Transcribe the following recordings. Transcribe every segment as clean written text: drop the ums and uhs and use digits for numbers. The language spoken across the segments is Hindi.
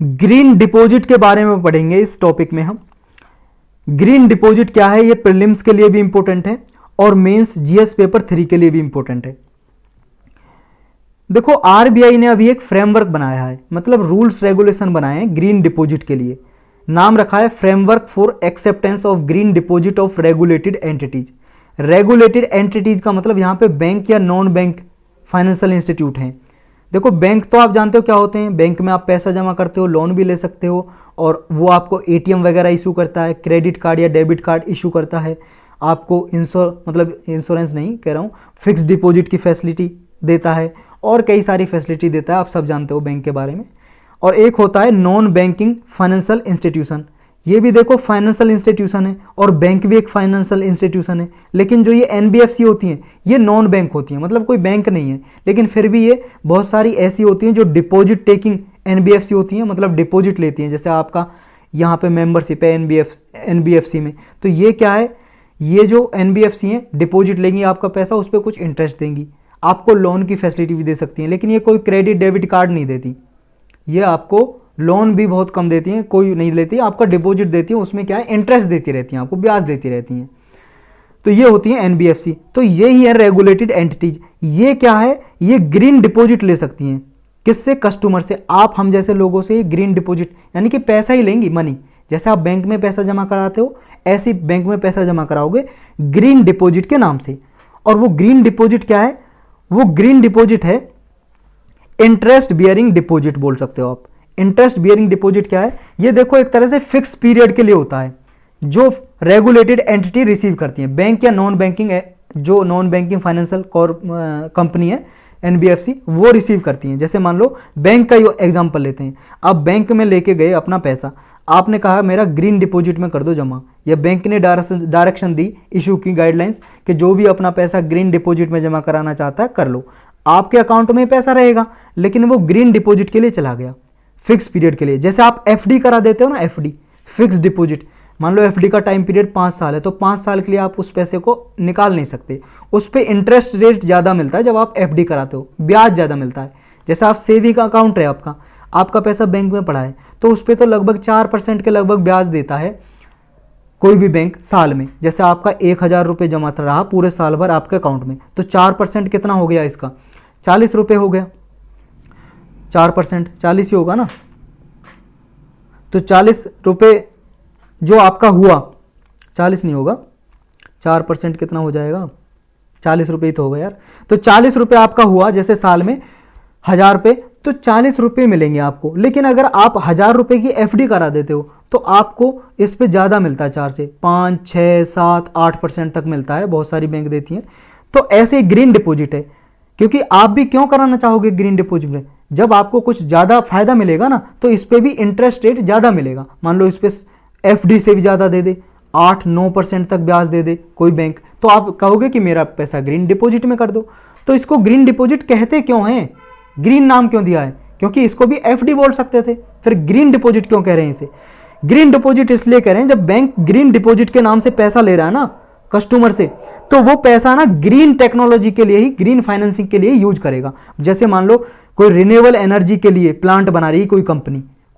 ग्रीन डिपॉजिट के बारे में पढ़ेंगे इस टॉपिक में हम। ग्रीन डिपॉजिट क्या है, ये प्रीलिम्स के लिए भी इंपॉर्टेंट है और मेंस जीएस पेपर 3 के लिए भी इंपॉर्टेंट है। देखो आरबीआई ने अभी एक फ्रेमवर्क बनाया है, मतलब रूल्स रेगुलेशन बनाए हैं ग्रीन डिपॉजिट के लिए। नाम रखा है framework for acceptance of green deposit of regulated entities. Regulated entities का मतलब यहां पे बैंक या नॉन बैंक फाइनेंशियल इंस्टीट्यूट हैं। देखो बैंक तो आप जानते हो क्या होते हैं, बैंक में आप पैसा जमा करते हो, लोन भी ले सकते हो और वो आपको एटीएम वगैरह इशू करता है, क्रेडिट कार्ड या डेबिट कार्ड इशू करता है, आपको इंश्योरेंस नहीं कह रहा हूँ, फिक्स डिपॉजिट की फैसिलिटी देता है और कई सारी फैसिलिटी देता है, आप सब जानते हो बैंक के बारे में। और एक होता है नॉन बैंकिंग फाइनेंशियल इंस्टीट्यूशन, ये भी देखो फाइनेंशियल इंस्टीट्यूशन है और बैंक भी एक फाइनेंशियल इंस्टीट्यूशन है। लेकिन जो ये एनबीएफसी होती हैं ये नॉन बैंक होती हैं, मतलब कोई बैंक नहीं है, लेकिन फिर भी ये बहुत सारी ऐसी होती हैं जो डिपॉजिट टेकिंग एनबीएफसी होती हैं, मतलब डिपॉजिट लेती हैं। जैसे आपका यहाँ पे मेंबरशिप है एनबीएफसी में, तो ये क्या है, ये जो एनबीएफसी हैं डिपॉजिट लेंगी आपका पैसा, उस पर कुछ इंटरेस्ट देंगी, आपको लोन की फैसिलिटी भी दे सकती हैं, लेकिन ये कोई क्रेडिट डेबिट कार्ड नहीं देती, ये आपको लोन भी बहुत कम देती हैं, कोई नहीं लेती, आपका डिपॉजिट देती है, उसमें क्या है इंटरेस्ट देती रहती हैं, आपको ब्याज देती रहती हैं। तो ये होती है एनबीएफसी। तो ये ही है रेगुलेटेड एंटिटीज। ये क्या है, ये ग्रीन डिपॉजिट ले सकती हैं, किससे, कस्टमर से, आप हम जैसे लोगों से ग्रीन डिपॉजिट यानी कि पैसा ही लेंगी, मनी। जैसे आप बैंक में पैसा जमा कराते हो ऐसे बैंक में पैसा जमा कराओगे ग्रीन डिपॉजिट के नाम से। और वो ग्रीन डिपॉजिट क्या है, वो ग्रीन डिपॉजिट है इंटरेस्ट बियरिंग डिपॉजिट बोल सकते हो आप। इंटरेस्ट बियरिंग डिपॉजिट क्या है, ये देखो एक तरह से फिक्स पीरियड के लिए होता है, जो रेगुलेटेड एंटिटी रिसीव करती है, बैंक या नॉन बैंकिंग, जो नॉन बैंकिंग फाइनेंशियल कंपनी है एनबीएफसी, वो रिसीव करती हैं। जैसे मान लो बैंक का एग्जांपल लेते हैं, आप बैंक में लेके गए अपना पैसा, आपने कहा मेरा ग्रीन डिपॉजिट में कर दो जमा, या बैंक ने डायरेक्शन दी, इशू की गाइडलाइंस कि जो भी अपना पैसा ग्रीन डिपॉजिट में जमा कराना चाहता है कर लो, आपके अकाउंट में पैसा रहेगा, लेकिन वो ग्रीन डिपॉजिट के लिए चला गया फिक्स पीरियड के लिए। जैसे आप एफडी करा देते हो ना, एफडी फिक्स डिपॉजिट, मान लो एफडी का टाइम पीरियड 5 साल है, तो 5 साल के लिए आप उस पैसे को निकाल नहीं सकते, उस पर इंटरेस्ट रेट ज़्यादा मिलता है जब आप एफडी कराते हो, ब्याज ज़्यादा मिलता है। जैसे आप सेविंग अकाउंट है आपका पैसा बैंक में पड़ा है, तो उस पर तो लगभग 4% के लगभग ब्याज देता है कोई भी बैंक साल में। जैसे आपका 1000 रुपये जमा रहा पूरे साल भर आपके अकाउंट में, तो 4% कितना हो गया इसका, 40 रुपये हो गया, 4% 40 ही होगा ना, तो 40 रुपये जो आपका हुआ, 40 नहीं होगा, 4% कितना हो जाएगा, 40 रुपये तो होगा यार। तो 40 रुपये आपका हुआ, जैसे साल में 1000 रुपये, तो 40 रुपये मिलेंगे आपको। लेकिन अगर आप 1000 रुपये की एफडी करा देते हो तो आपको इस पे ज़्यादा मिलता है, 4 से 5 6 7 8% तक मिलता है, बहुत सारी बैंक देती हैं। तो ऐसे ग्रीन डिपॉजिट है, क्योंकि आप भी क्यों कराना चाहोगे ग्रीन डिपॉजिट में, जब आपको कुछ ज़्यादा फायदा मिलेगा ना, तो इस पर भी इंटरेस्ट रेट ज़्यादा मिलेगा। मान लो इस पर एफडी से भी ज़्यादा दे दे, 8-9% तक ब्याज दे दे कोई बैंक, तो आप कहोगे कि मेरा पैसा ग्रीन डिपॉजिट में कर दो। तो इसको ग्रीन डिपॉजिट कहते क्यों हैं, ग्रीन नाम क्यों दिया है, क्योंकि इसको भी एफडी बोल सकते थे, फिर ग्रीन डिपॉजिट क्यों कह रहे हैं इसे। ग्रीन डिपॉजिट इसलिए कह रहे हैं, जब बैंक ग्रीन डिपॉजिट के नाम से पैसा ले रहा है ना कस्टमर से, तो वो पैसा ना ग्रीन टेक्नोलॉजी के लिए ही, ग्रीन फाइनेंसिंग के लिए यूज करेगा। जैसे मान लो कोई रिन्यूएबल एनर्जी के लिए प्लांट बना रही है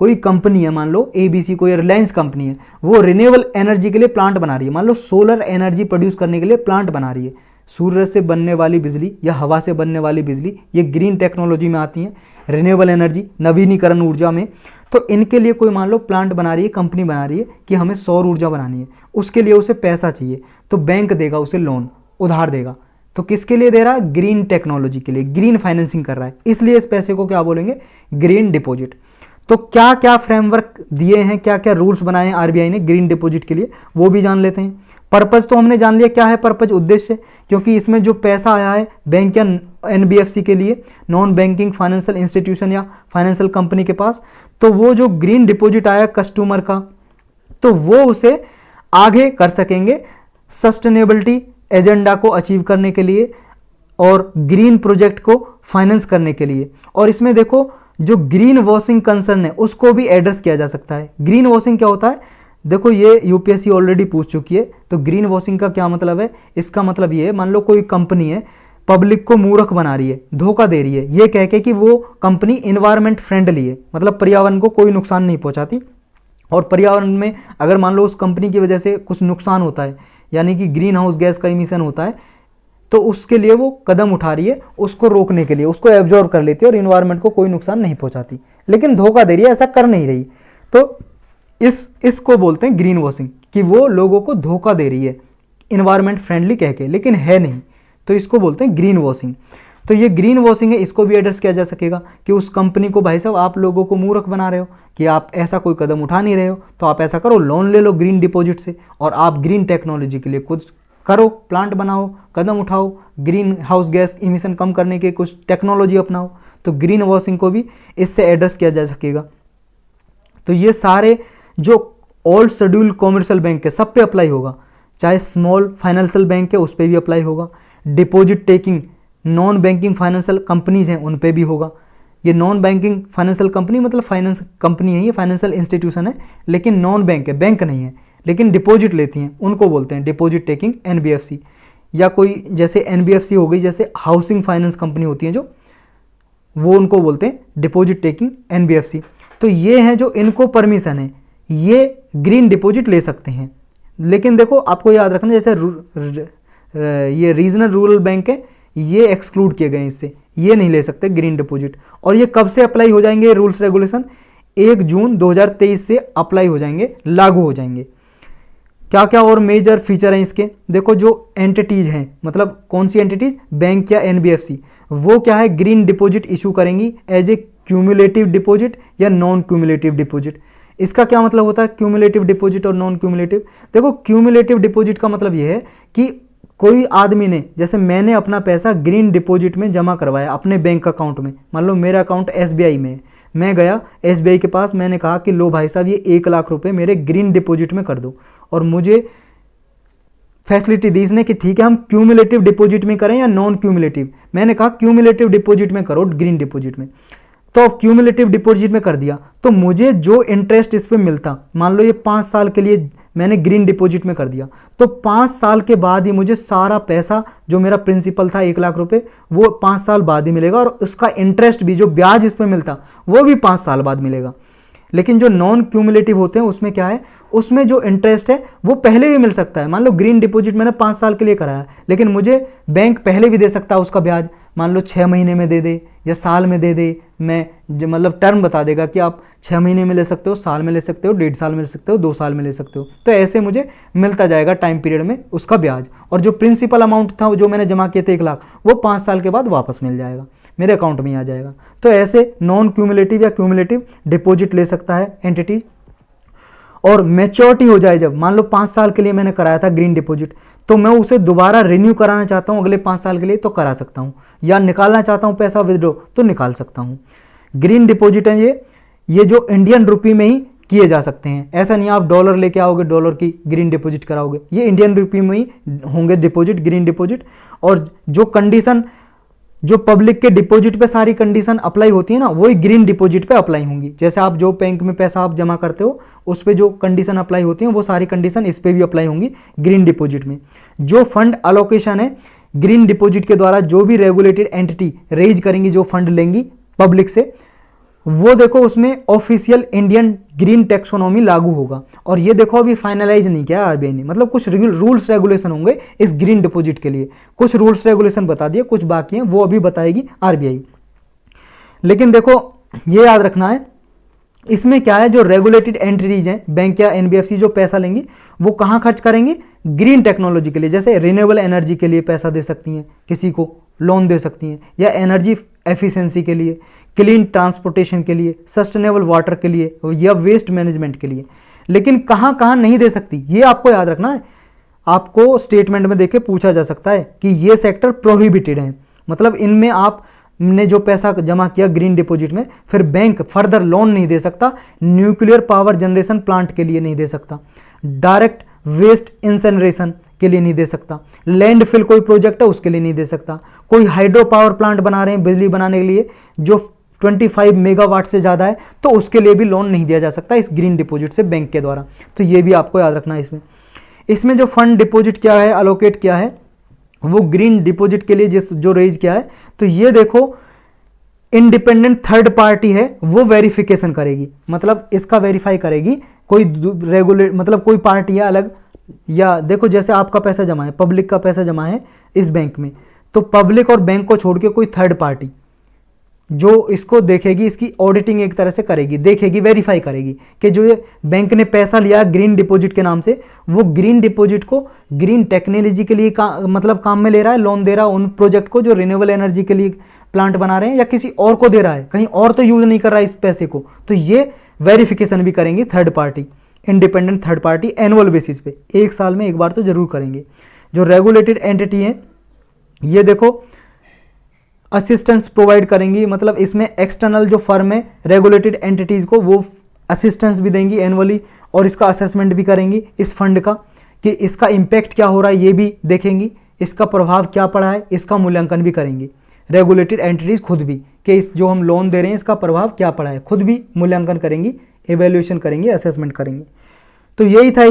कोई कंपनी है, मान लो एबीसी, कोई रिलायंस कंपनी है, वो रिन्यूएबल एनर्जी के लिए प्लांट बना रही है, मान लो सोलर एनर्जी प्रोड्यूस करने के लिए प्लांट बना रही है, सूर्य से बनने वाली बिजली या हवा से बनने वाली बिजली, ये ग्रीन टेक्नोलॉजी में आती है, रिन्यूएबल एनर्जी, नवीनीकरण ऊर्जा में। तो इनके लिए कोई मान लो प्लांट बना रही है, कंपनी बना रही है कि हमें सौर ऊर्जा बनानी है, उसके लिए उसे पैसा चाहिए, तो बैंक देगा उसे लोन, उधार देगा। तो किसके लिए दे रहा है, ग्रीन टेक्नोलॉजी के लिए, ग्रीन फाइनेंसिंग कर रहा है, इसलिए इस पैसे को क्या बोलेंगे, ग्रीन डिपॉजिट। तो क्या क्या फ्रेमवर्क दिए हैं, क्या क्या रूल्स बनाए हैं आरबीआई ने ग्रीन डिपॉजिट के लिए, वो भी जान लेते हैं। पर्पज तो हमने जान लिया क्या है पर्पज, उद्देश्य, क्योंकि इसमें जो पैसा आया है बैंक या एनबीएफसी के लिए, नॉन बैंकिंग फाइनेंशियल इंस्टीट्यूशन या फाइनेंशियल कंपनी के पास, तो वो जो ग्रीन डिपॉजिट आया कस्टमर का, तो वो उसे आगे कर सकेंगे सस्टेनेबिलिटी एजेंडा को अचीव करने के लिए और ग्रीन प्रोजेक्ट को फाइनेंस करने के लिए। और इसमें देखो जो ग्रीन वॉशिंग कंसर्न है उसको भी एड्रेस किया जा सकता है। ग्रीन वॉशिंग क्या होता है, देखो ये यूपीएससी ऑलरेडी पूछ चुकी है, तो ग्रीन वॉशिंग का क्या मतलब है, इसका मतलब ये है, मान लो कोई कंपनी है, पब्लिक को मूर्ख बना रही है, धोखा दे रही है, ये कह के कि वो कंपनी इन्वायरमेंट फ्रेंडली है, मतलब पर्यावरण को कोई नुकसान नहीं पहुंचाती। और पर्यावरण में अगर मान लो उस कंपनी की वजह से कुछ नुकसान होता है, यानी कि ग्रीन हाउस गैस का इमिशन होता है, तो उसके लिए वो कदम उठा रही है, उसको रोकने के लिए, उसको एब्जॉर्ब कर लेती है और इन्वायरमेंट को कोई नुकसान नहीं पहुंचाती, लेकिन धोखा दे रही है, ऐसा कर नहीं रही। तो इसको बोलते हैं ग्रीन वॉशिंग, कि वो लोगों को धोखा दे रही है इन्वायरमेंट फ्रेंडली कह के, लेकिन है नहीं, तो इसको बोलते हैं ग्रीन वॉशिंग। तो ये ग्रीन वॉशिंग है, इसको भी एड्रेस किया जा सकेगा कि उस कंपनी को भाई साहब आप लोगों को मूर्ख बना रहे हो कि आप ऐसा कोई कदम उठा नहीं रहे हो, तो आप ऐसा करो, लोन ले लो ग्रीन डिपॉजिट से और आप ग्रीन टेक्नोलॉजी के लिए कुछ करो, प्लांट बनाओ, कदम उठाओ, ग्रीन हाउस गैस इमिशन कम करने के कुछ टेक्नोलॉजी अपनाओ। तो ग्रीन वॉशिंग को भी इससे एड्रेस किया जा सकेगा। तो ये सारे जो ओल्ड शेड्यूल कॉमर्शियल बैंक है सब पे अप्लाई होगा, चाहे स्मॉल फाइनेंशियल बैंक है उस पर भी अप्लाई होगा, deposit taking non banking financial companies हैं उन पे भी होगा। ये नॉन बैंकिंग फाइनेंशियल कंपनी मतलब फाइनेंस कंपनी है, ये फाइनेंशियल इंस्टीट्यूशन है, लेकिन नॉन बैंक है, बैंक नहीं है, लेकिन डिपॉजिट लेती हैं, उनको बोलते हैं डिपॉजिट टेकिंग एनबीएफसी। या कोई जैसे एनबीएफसी हो गई, जैसे हाउसिंग फाइनेंस कंपनी होती है जो, वो उनको बोलते हैं डिपॉजिट टेकिंग एनबीएफसी। तो ये हैं जो इनको परमिशन है, ये ग्रीन डिपॉजिट ले सकते हैं। लेकिन देखो आपको याद रखना, जैसे ये रीजनल रूरल बैंक है, ये एक्सक्लूड किए गए इससे, ये नहीं ले सकते ग्रीन डिपॉजिट। और ये कब से अप्लाई हो जाएंगे रूल्स रेगुलेशन? 1 जून 2023 से अप्लाई हो जाएंगे, लागू हो जाएंगे। क्या क्या और मेजर फीचर हैं इसके? देखो जो एंटिटीज हैं, मतलब कौन सी एंटिटीज, बैंक या एनबीएफसी, वो क्या है ग्रीन डिपॉजिट इशू करेंगी एज ए क्यूमुलेटिव डिपॉजिट या नॉन क्यूमुलेटिव डिपॉजिट। इसका क्या मतलब होता है क्यूमुलेटिव डिपॉजिट और नॉन क्यूमुलेटिव? देखो क्यूमुलेटिव डिपॉजिट का मतलब ये है कि कोई आदमी ने, जैसे मैंने अपना पैसा ग्रीन डिपॉजिट में जमा करवाया अपने बैंक अकाउंट में, मान लो मेरा अकाउंट एसबीआई में है, मैं गया एसबीआई के पास, मैंने कहा कि लो भाई साहब ये 1 लाख रुपए मेरे ग्रीन डिपॉजिट में कर दो, और मुझे फैसिलिटी दी इसने कि ठीक है हम क्यूमुलेटिव डिपॉजिट में करें या नॉन क्यूमुलेटिव। मैंने कहा क्यूमुलेटिव डिपॉजिट में करो, ग्रीन डिपॉजिट में। तो क्यूमुलेटिव डिपॉजिट में कर दिया, तो मुझे जो इंटरेस्ट इस पे मिलता, मान लो ये 5 साल के लिए मैंने ग्रीन डिपॉजिट में कर दिया, तो 5 साल के बाद ही मुझे सारा पैसा जो मेरा प्रिंसिपल था 1 लाख रुपए, वो 5 साल बाद ही मिलेगा, और उसका इंटरेस्ट भी, जो ब्याज इस पे मिलता, वो भी 5 साल बाद मिलेगा। लेकिन जो नॉन क्यूमुलेटिव होते हैं उसमें क्या है, उसमें जो इंटरेस्ट है वो पहले भी मिल सकता है। मान लो ग्रीन डिपॉजिट मैंने 5 साल के लिए कराया, लेकिन मुझे बैंक पहले भी दे सकता है उसका ब्याज, मान लो 6 महीने में दे दे या साल में दे दे, मैं मतलब टर्म बता देगा कि आप 6 महीने में ले सकते हो, साल में ले सकते हो, 1.5 साल में ले सकते हो, 2 साल में ले सकते हो। तो ऐसे मुझे मिलता जाएगा टाइम पीरियड में उसका ब्याज, और जो प्रिंसिपल अमाउंट था जो मैंने जमा किए थे 1 लाख, वो 5 साल के बाद वापस मिल जाएगा, मेरे अकाउंट में आ जाएगा। तो ऐसे नॉन क्यूमुलेटिव या क्यूमुलेटिव डिपॉजिट ले सकता है एंटिटी। और मैच्योरिटी हो जाए जब, मान लो 5 साल के लिए मैंने कराया था ग्रीन डिपॉजिट, तो मैं उसे दोबारा रिन्यू कराना चाहता हूं अगले 5 साल के लिए, तो करा सकता हूं, या निकालना चाहता हूं पैसा विदड्रॉ, तो निकाल सकता हूं। ग्रीन डिपॉजिट है ये जो इंडियन रुपी में ही किए जा सकते हैं। ऐसा नहीं आप डॉलर लेके आओगे, डॉलर की ग्रीन डिपॉजिट कराओगे, ये इंडियन रुपी में ही होंगे डिपॉजिट, ग्रीन डिपॉजिट। और जो कंडीशन, जो पब्लिक के डिपॉजिट पे सारी कंडीशन अप्लाई होती है ना, वही ग्रीन डिपॉजिट पे अप्लाई होंगी। जैसे आप जो बैंक में पैसा आप जमा करते हो उस पे जो कंडीशन अप्लाई होती हैं, वो सारी कंडीशन इस पे भी अप्लाई होंगी ग्रीन डिपॉजिट में। जो फंड अलोकेशन है ग्रीन डिपॉजिट के द्वारा, जो भी रेगुलेटेड एंटिटी रेज करेंगी, जो फंड लेंगी पब्लिक से, वो देखो उसमें ऑफिशियल इंडियन ग्रीन टैक्सोनॉमी लागू होगा। और ये देखो अभी फाइनलाइज नहीं किया आरबीआई ने, मतलब कुछ रूल्स रेगुलेशन होंगे इस ग्रीन डिपॉजिट के लिए, कुछ रूल्स रेगुलेशन बता दिए, कुछ बाकी हैं वो अभी बताएगी आरबीआई। लेकिन देखो ये याद रखना है, इसमें क्या है, जो रेगुलेटेड एंटिटीज हैं बैंक या एनबीएफसी जो पैसा लेंगी, वो कहाँ खर्च करेंगे, ग्रीन टेक्नोलॉजी के लिए। जैसे रिन्यूएबल एनर्जी के लिए पैसा दे सकती हैं, किसी को लोन दे सकती हैं, या एनर्जी एफिशिएंसी के लिए, क्लीन ट्रांसपोर्टेशन के लिए, सस्टेनेबल वाटर के लिए, या वेस्ट मैनेजमेंट के लिए। लेकिन कहाँ कहाँ नहीं दे सकती, ये आपको याद रखना है। आपको स्टेटमेंट में देखे पूछा जा सकता है कि ये सेक्टर प्रोहिबिटेड है, मतलब इनमें आपने जो पैसा जमा किया ग्रीन डिपॉजिट में, फिर बैंक फर्दर लोन नहीं दे सकता, न्यूक्लियर पावर जनरेशन प्लांट के लिए नहीं दे सकता, डायरेक्ट वेस्ट इंसिनरेशन के लिए नहीं दे सकता, लैंडफिल कोई प्रोजेक्ट है उसके लिए नहीं दे सकता, कोई हाइड्रो पावर प्लांट बना रहे हैं बिजली बनाने के लिए जो 25 मेगावाट से ज़्यादा है, तो उसके लिए भी लोन नहीं दिया जा सकता इस ग्रीन डिपॉजिट से बैंक के द्वारा। तो ये भी आपको याद रखना है। इसमें जो फंड डिपॉजिट क्या है, अलोकेट किया है, वो ग्रीन डिपॉजिट के लिए जो रेज किया है, तो ये देखो इंडिपेंडेंट थर्ड पार्टी है वो वेरिफिकेशन करेगी, मतलब इसका वेरीफाई करेगी। कोई रेगुलेट मतलब कोई पार्टी है अलग, या देखो जैसे आपका पैसा जमा है, पब्लिक का पैसा जमा है इस बैंक में, तो पब्लिक और बैंक को छोड़ के कोई थर्ड पार्टी जो इसको देखेगी, इसकी ऑडिटिंग एक तरह से करेगी, देखेगी, वेरीफाई करेगी कि जो ये बैंक ने पैसा लिया ग्रीन डिपॉजिट के नाम से, वो ग्रीन डिपॉजिट को ग्रीन टेक्नोलॉजी के लिए मतलब काम में ले रहा है, लोन दे रहा है उन प्रोजेक्ट को जो रिन्यूएबल एनर्जी के लिए प्लांट बना रहे हैं, या किसी और को दे रहा है, कहीं और तो यूज नहीं कर रहा है इस पैसे को। तो ये वेरिफिकेशन भी करेंगी third party, independent third party, annual basis पे, एक साल में एक बार तो जरूर करेंगे। जो रेगुलेटेड एंटिटी है ये देखो असिस्टेंस प्रोवाइड करेंगी, मतलब इसमें एक्सटर्नल जो फर्म है रेगुलेटेड एंटिटीज को वो असिस्टेंस भी देंगी एनुअली, और इसका असेसमेंट भी करेंगी इस फंड का कि इसका इम्पैक्ट क्या हो रहा है ये भी देखेंगी, इसका प्रभाव क्या पड़ा है इसका मूल्यांकन भी करेंगी रेगुलेटेड एंटिटीज खुद भी, कि इस जो हम लोन दे रहे हैं इसका प्रभाव क्या पड़ा है, खुद भी मूल्यांकन करेंगी, एवेल्यूएशन करेंगी, असेसमेंट करेंगी। तो यही था